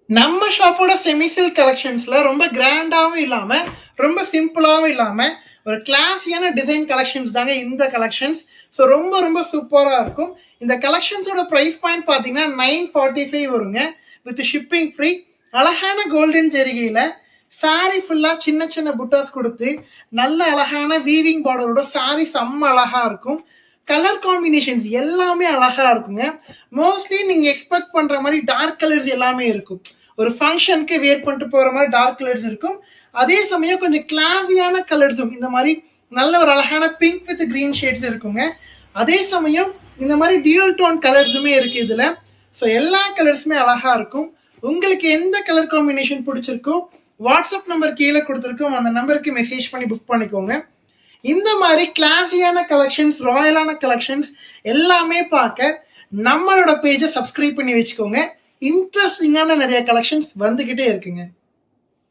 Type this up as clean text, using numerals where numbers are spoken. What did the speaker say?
நம்ம ஷாப்போட semi silk கலெக்ஷன்ஸ்ல ரொம்ப கிராண்டாவும் இல்லாம ரொம்ப சிம்பிளாவும் இல்லாம ஒரு கிளாஸியான டிசைன் கலெக்ஷன்ஸ் தாங்க இந்த கலெக்ஷன்ஸ். ஸோ ரொம்ப ரொம்ப சூப்பரா இருக்கும். இந்த கலெக்ஷன்ஸோட ப்ரைஸ் பாயிண்ட் பார்த்தீங்கன்னா 945 வருங்க வித் ஷிப்பிங் ஃப்ரீ. அழகான கோல்டன் ஜெரிகையில சாரி ஃபுல்லா சின்ன சின்ன புட்டாஸ் கொடுத்து நல்ல அழகான வீவிங் பார்டரோட சாரி செம்ம அழகா இருக்கும். கலர் காம்பினேஷன்ஸ் எல்லாமே அழகா இருக்குங்க. மோஸ்ட்லி நீங்க எக்ஸ்பெக்ட் பண்ற மாதிரி டார்க் கலர்ஸ் எல்லாமே இருக்கும். ஒரு ஃபங்க்ஷனுக்கு வேர் பண்ணிட்டு போற மாதிரி டார்க் கலர்ஸ் இருக்கும். அதே சமயம் கொஞ்சம் கிளாஸியான கலர்ஸும் இந்த மாதிரி நல்ல ஒரு அழகான பிங்க் வித் கிரீன் ஷேட்ஸ் இருக்குங்க. அதே சமயம் இந்த மாதிரி டியூல் டோன் கலர்ஸுமே இருக்கு இதுல. ஸோ எல்லா கலர்ஸுமே அழகா இருக்கும். உங்களுக்கு எந்த கலர் காம்பினேஷன் பிடிச்சிருக்கோ வாட்ஸ்அப் நம்பர் கீழே கொடுத்துருக்கோம், அந்த நம்பருக்கு மெசேஜ் பண்ணி புக் பண்ணிக்கோங்க. இந்த மாதிரி கிளாஸியான கலெக்ஷன்ஸ், ராயலான கலெக்ஷன்ஸ் எல்லாமே பார்க்க நம்மளோட பேஜை சப்ஸ்கிரைப் பண்ணி வச்சுக்கோங்க. இன்ட்ரெஸ்டிங்கான நிறைய கலெக்ஷன்ஸ் வந்துகிட்டே இருக்குங்க.